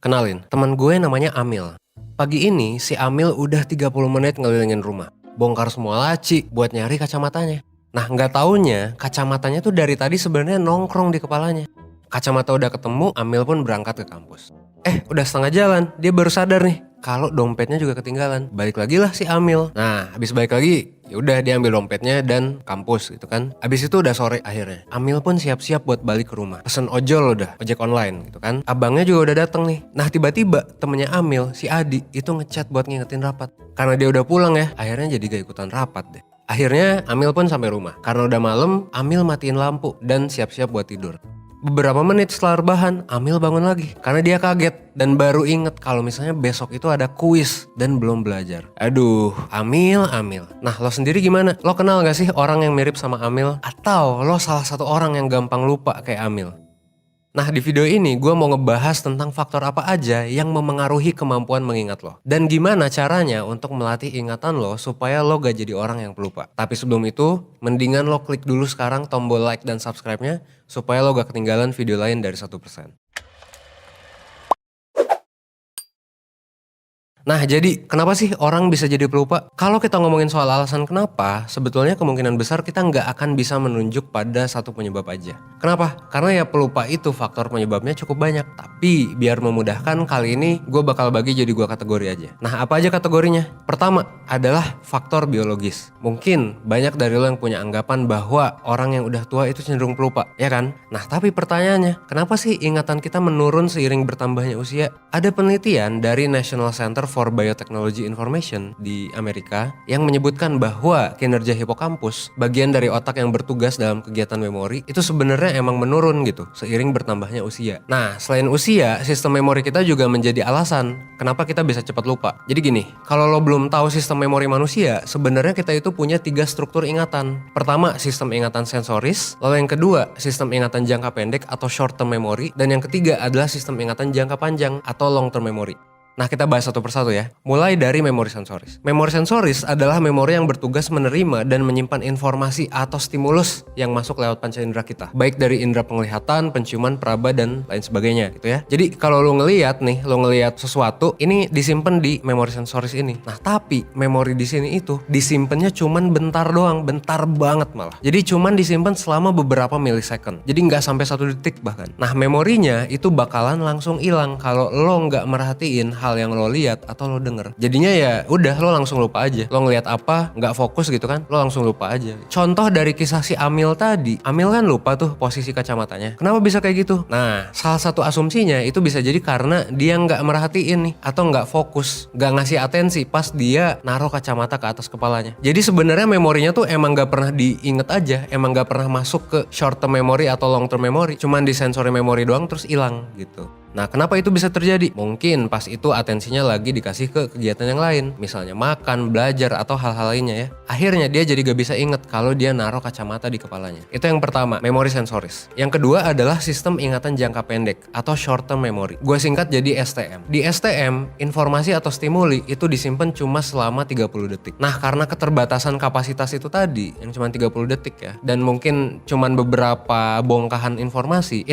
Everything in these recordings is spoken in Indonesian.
Kenalin, teman gue namanya Amil. Pagi ini si Amil udah 30 menit ngelilingin rumah. Bongkar semua laci buat nyari kacamatanya. Nah nggak taunya kacamatanya tuh dari tadi sebenarnya nongkrong di kepalanya. Kacamata udah ketemu, Amil pun berangkat ke kampus. Udah setengah jalan, dia baru sadar nih kalau dompetnya juga ketinggalan. Balik lagi lah si Amil. Nah habis balik lagi, ya udah dia ambil dompetnya dan kampus gitu kan. Habis itu udah sore akhirnya. Amil pun siap-siap buat balik ke rumah. Pesen ojol udah, ojek online gitu kan. Abangnya juga udah dateng nih. Nah tiba-tiba temennya Amil, si Adi itu ngechat buat ngingetin rapat. Karena dia udah pulang ya, akhirnya jadi gak ikutan rapat deh. Akhirnya Amil pun sampai rumah. Karena udah malam, Amil matiin lampu dan siap-siap buat tidur. Beberapa menit setelah rebahan, Amil bangun lagi karena dia kaget dan baru inget kalau misalnya besok itu ada kuis dan belum belajar. Aduh, Amil. Nah, lo sendiri gimana? Lo kenal gak sih orang yang mirip sama Amil? Atau lo salah satu orang yang gampang lupa kayak Amil? Nah, di video ini gue mau ngebahas tentang faktor apa aja yang memengaruhi kemampuan mengingat lo. Dan gimana caranya untuk melatih ingatan lo supaya lo gak jadi orang yang pelupa. Tapi sebelum itu, mendingan lo klik dulu sekarang tombol like dan subscribe-nya supaya lo gak ketinggalan video lain dari 1%. Nah jadi kenapa sih orang bisa jadi pelupa? Kalau kita ngomongin soal alasan kenapa, sebetulnya kemungkinan besar kita nggak akan bisa menunjuk pada satu penyebab aja. Kenapa? Karena ya pelupa itu faktor penyebabnya cukup banyak. Tapi biar memudahkan kali ini gue bakal bagi jadi 2 kategori aja. Nah apa aja kategorinya? Pertama adalah faktor biologis. Mungkin banyak dari lo yang punya anggapan bahwa orang yang udah tua itu cenderung pelupa, ya kan? Nah tapi pertanyaannya, kenapa sih ingatan kita menurun seiring bertambahnya usia? Ada penelitian dari National Center for Biotechnology Information di Amerika yang menyebutkan bahwa kinerja hipokampus, bagian dari otak yang bertugas dalam kegiatan memori, itu sebenarnya emang menurun gitu seiring bertambahnya usia. Nah, selain usia, sistem memori kita juga menjadi alasan kenapa kita bisa cepat lupa. Jadi gini, kalau lo belum tahu sistem memori manusia, sebenarnya kita itu punya 3 struktur ingatan. Pertama, sistem ingatan sensoris, lalu yang kedua, sistem ingatan jangka pendek atau short term memory, dan yang ketiga adalah sistem ingatan jangka panjang atau long term memory. Nah kita bahas satu persatu ya. Mulai dari memori sensoris. Memori sensoris adalah memori yang bertugas menerima dan menyimpan informasi atau stimulus yang masuk lewat panca indera kita. Baik dari indera penglihatan, penciuman, peraba, dan lain sebagainya gitu ya. Jadi kalau lo ngelihat sesuatu, ini disimpan di memori sensoris ini. Nah tapi memori di sini itu disimpannya cuman bentar doang, bentar banget malah. Jadi cuman disimpan selama beberapa milisecond. Jadi nggak sampai 1 detik bahkan. Nah memorinya itu bakalan langsung hilang kalau lo nggak merhatiin hal yang lo lihat atau lo denger. Jadinya ya udah lo langsung lupa aja. Lo ngeliat apa nggak fokus gitu kan, lo langsung lupa aja. Contoh dari kisah si Amil tadi, Amil kan lupa tuh posisi kacamatanya. Kenapa bisa kayak gitu? Nah salah satu asumsinya itu bisa jadi karena dia nggak merhatiin nih atau nggak fokus, nggak ngasih atensi pas dia naruh kacamata ke atas kepalanya. Jadi sebenarnya memorinya tuh emang nggak pernah diinget aja, emang nggak pernah masuk ke short term memory atau long term memory, cuman di sensory memory doang terus hilang gitu. Nah kenapa itu bisa terjadi? Mungkin pas itu atensinya lagi dikasih ke kegiatan yang lain. Misalnya makan, belajar, atau hal-hal lainnya ya. Akhirnya dia jadi gak bisa inget kalau dia naruh kacamata di kepalanya. Itu yang pertama, memori sensoris. Yang kedua adalah sistem ingatan jangka pendek atau short term memory. Gue singkat jadi STM. Di STM, informasi atau stimuli itu disimpan cuma selama 30 detik. Nah karena keterbatasan kapasitas itu tadi, yang cuma 30 detik ya, dan mungkin cuman beberapa bongkahan informasi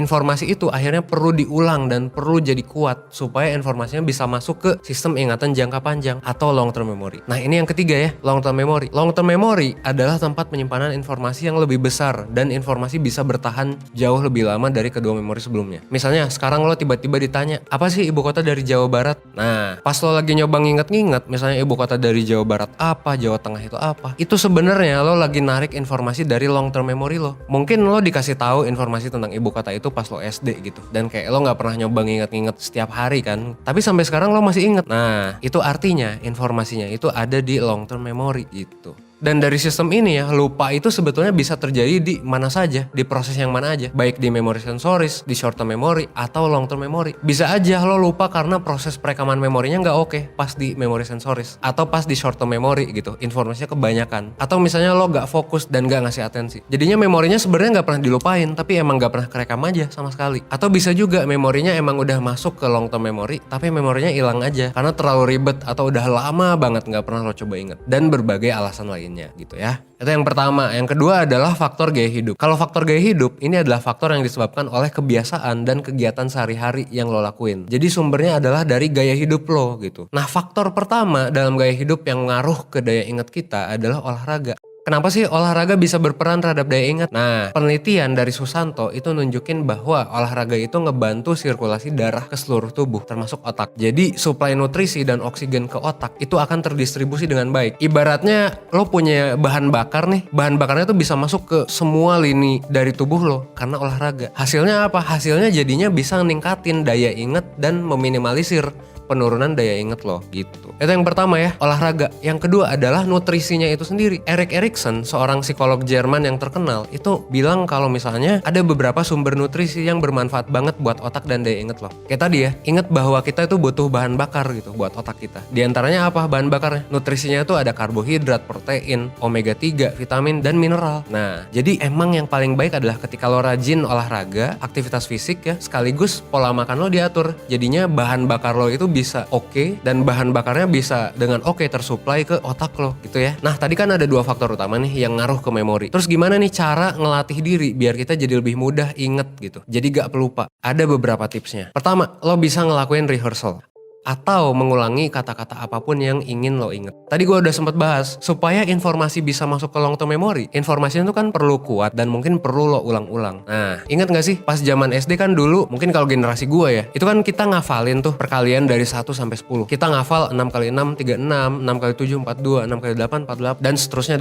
itu akhirnya perlu diulang dan perlu jadi kuat supaya informasinya bisa masuk ke sistem ingatan jangka panjang atau long term memory. Nah ini yang ketiga ya, long term memory. Long term memory adalah tempat penyimpanan informasi yang lebih besar dan informasi bisa bertahan jauh lebih lama dari kedua memori sebelumnya. Misalnya sekarang lo tiba-tiba ditanya, apa sih ibu kota dari Jawa Barat? Nah pas lo lagi nyoba nginget-nginget, misalnya ibu kota dari Jawa Barat apa, Jawa Tengah itu apa, itu sebenarnya lo lagi narik informasi dari long term memory lo. Mungkin lo dikasih tahu informasi tentang ibu kota itu pas lo SD gitu, dan kayak lo nggak pernah nyoba nginget-nginget setiap hari kan, tapi sampai sekarang lo masih inget. Nah itu artinya informasinya itu ada di long term memory gitu. Dan dari sistem ini ya, lupa itu sebetulnya bisa terjadi di mana saja, di proses yang mana aja. Baik di memori sensoris, di short term memory, atau long term memory. Bisa aja lo lupa karena proses perekaman memorinya nggak oke pas di memori sensoris. Atau pas di short term memory gitu, informasinya kebanyakan. Atau misalnya lo nggak fokus dan nggak ngasih atensi. Jadinya memorinya sebenarnya nggak pernah dilupain, tapi emang nggak pernah kerekam aja sama sekali. Atau bisa juga memorinya emang udah masuk ke long term memory, tapi memorinya hilang aja. Karena terlalu ribet atau udah lama banget nggak pernah lo coba inget. Dan berbagai alasan lain. lainnya gitu ya. Itu yang pertama. Yang kedua adalah faktor gaya hidup. Kalau faktor gaya hidup ini adalah faktor yang disebabkan oleh kebiasaan dan kegiatan sehari-hari yang lo lakuin. Jadi sumbernya adalah dari gaya hidup lo gitu. Nah, faktor pertama dalam gaya hidup yang ngaruh ke daya ingat kita adalah olahraga. Kenapa sih olahraga bisa berperan terhadap daya ingat? Nah, penelitian dari Susanto itu nunjukin bahwa olahraga itu ngebantu sirkulasi darah ke seluruh tubuh, termasuk otak. Jadi, suplai nutrisi dan oksigen ke otak itu akan terdistribusi dengan baik. Ibaratnya lo punya bahan bakar nih, bahan bakarnya tuh bisa masuk ke semua lini dari tubuh lo karena olahraga. Hasilnya apa? Hasilnya jadinya bisa ningkatin daya ingat dan meminimalisir penurunan daya ingat lo gitu. Itu yang pertama ya, olahraga. Yang kedua adalah nutrisinya itu sendiri. Erik Erikson, seorang psikolog Jerman yang terkenal, itu bilang kalau misalnya ada beberapa sumber nutrisi yang bermanfaat banget buat otak dan daya ingat lo. Kayak tadi ya, ingat bahwa kita itu butuh bahan bakar gitu buat otak kita. Di antaranya apa bahan bakarnya? Nutrisinya itu ada karbohidrat, protein, omega 3, vitamin, dan mineral. Nah, jadi emang yang paling baik adalah ketika lo rajin olahraga, aktivitas fisik ya, sekaligus pola makan lo diatur. Jadinya bahan bakar lo itu bisa oke, dan bahan bakarnya bisa dengan oke tersuplai ke otak lo gitu ya. Nah, tadi kan ada dua faktor utama nih yang ngaruh ke memori. Terus gimana nih cara ngelatih diri biar kita jadi lebih mudah inget gitu, jadi gak pelupa? Ada beberapa tipsnya. Pertama, lo bisa ngelakuin rehearsal atau mengulangi kata-kata apapun yang ingin lo inget. Tadi gue udah sempet bahas, supaya informasi bisa masuk ke long term memory, informasinya itu kan perlu kuat dan mungkin perlu lo ulang-ulang. Nah, inget gak sih pas zaman SD kan dulu, mungkin kalau generasi gue ya, itu kan kita ngafalin tuh perkalian dari 1 sampai 10. Kita ngafal 6 kali 6, 36, 6 kali 7, 42, 6 kali 8, 48, dan seterusnya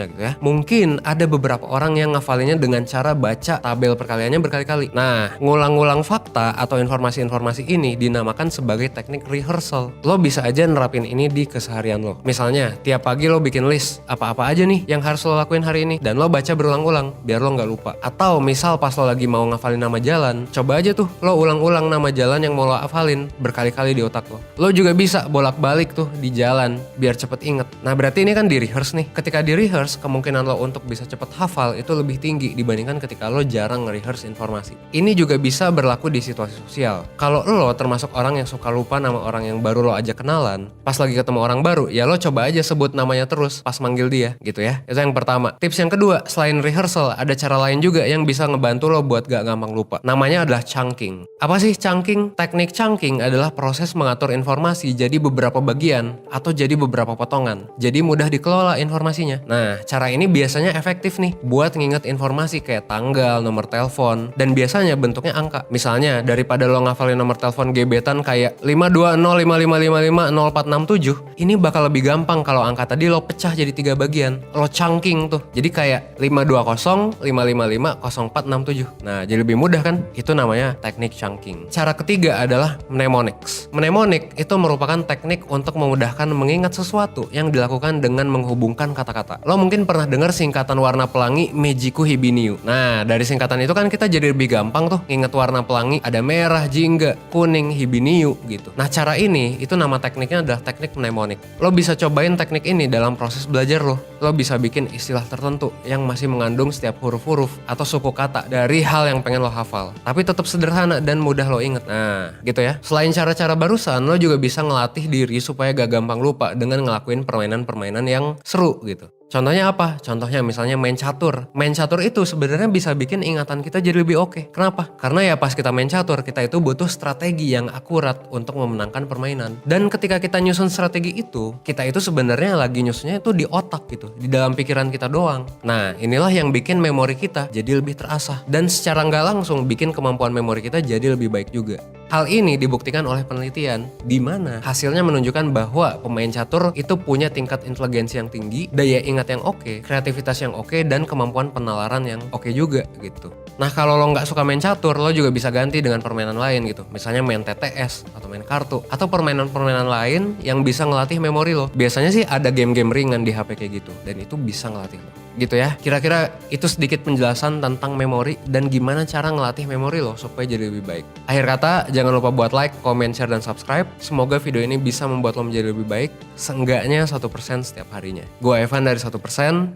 gitu ya. Mungkin ada beberapa orang yang ngafalinnya dengan cara baca tabel perkaliannya berkali-kali. Nah, ngulang-ngulang fakta atau informasi-informasi ini dinamakan sebagai teknik rehearsal. Lo bisa aja nerapin ini di keseharian lo. Misalnya, tiap pagi lo bikin list apa-apa aja nih yang harus lo lakuin hari ini, dan lo baca berulang-ulang biar lo nggak lupa. Atau misal pas lo lagi mau ngafalin nama jalan, coba aja tuh lo ulang-ulang nama jalan yang mau lo hafalin berkali-kali di otak lo. Lo juga bisa bolak-balik tuh di jalan biar cepet inget. Nah, berarti ini kan di rehearse nih. Ketika di rehearse, kemungkinan lo untuk bisa cepet hafal itu lebih tinggi dibandingkan ketika lo jarang nge-rehearse informasi. Ini juga bisa berlaku di situasi sosial. Kalau lo termasuk orang yang suka lupa nama orang yang baru lo ajak kenalan, pas lagi ketemu orang baru, ya lo coba aja sebut namanya terus pas manggil dia gitu ya. Itu yang pertama. Tips yang kedua, selain rehearsal, ada cara lain juga yang bisa ngebantu lo buat gak gampang lupa. Namanya adalah chunking. Apa sih chunking? Teknik chunking adalah proses mengatur informasi jadi beberapa bagian atau jadi beberapa potongan. Jadi mudah dikelola informasinya. Nah, cara ini biasanya efektif nih buat nginget informasi kayak tanggal, nomor telepon, dan biasanya bentuknya angka. Misalnya, daripada lo ngafalin nomor telepon gebetan kayak 52055550467, ini bakal lebih gampang kalau angka tadi lo pecah jadi 3 bagian. Lo chunking tuh. Jadi kayak 52055550467. Nah, jadi lebih mudah kan? Itu namanya teknik chunking. Cara ketiga adalah mnemonics. Mnemonic itu merupakan teknik untuk memudahkan mengingat sesuatu yang dilakukan dengan menghubungkan kata-kata. Lo mungkin pernah dengar singkatan warna pelangi Mejiku Hibiniu. Nah, dari singkatan itu kan kita jadi lebih gampang tuh nginget warna pelangi. Ada merah, jingga, kuning, hibiniu gitu. Nah, cara ini, itu nama tekniknya adalah teknik mnemonic. Lo bisa cobain teknik ini dalam proses belajar lo. Lo bisa bikin istilah tertentu yang masih mengandung setiap huruf-huruf atau suku kata dari hal yang pengen lo hafal, tapi tetap sederhana dan mudah lo inget. Nah, gitu ya. Selain cara-cara barusan, lo juga bisa ngelatih diri supaya gak gampang lupa dengan ngelakuin permainan-permainan yang seru gitu. Contohnya apa? Contohnya misalnya main catur. Main catur itu sebenarnya bisa bikin ingatan kita jadi lebih oke. Kenapa? Karena ya pas kita main catur, kita itu butuh strategi yang akurat untuk memenangkan permainan. Dan ketika kita nyusun strategi itu, kita itu sebenarnya lagi nyusunnya itu di otak gitu, di dalam pikiran kita doang. Nah, inilah yang bikin memori kita jadi lebih terasah. Dan secara nggak langsung bikin kemampuan memori kita jadi lebih baik juga. Hal ini dibuktikan oleh penelitian, di mana hasilnya menunjukkan bahwa pemain catur itu punya tingkat inteligensi yang tinggi, daya ingat yang oke, kreativitas yang oke, dan kemampuan penalaran yang oke juga gitu. Nah, kalau lo nggak suka main catur, lo juga bisa ganti dengan permainan lain gitu. Misalnya main TTS, atau main kartu, atau permainan-permainan lain yang bisa ngelatih memori lo. Biasanya sih ada game-game ringan di HP kayak gitu, dan itu bisa ngelatih lo. Gitu ya, kira-kira itu sedikit penjelasan tentang memori dan gimana cara ngelatih memori lo supaya jadi lebih baik. Akhir kata, jangan lupa buat like, comment, share, dan subscribe. Semoga video ini bisa membuat lo menjadi lebih baik, seenggaknya 1% setiap harinya. Gue Evan dari 1%,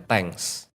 thanks.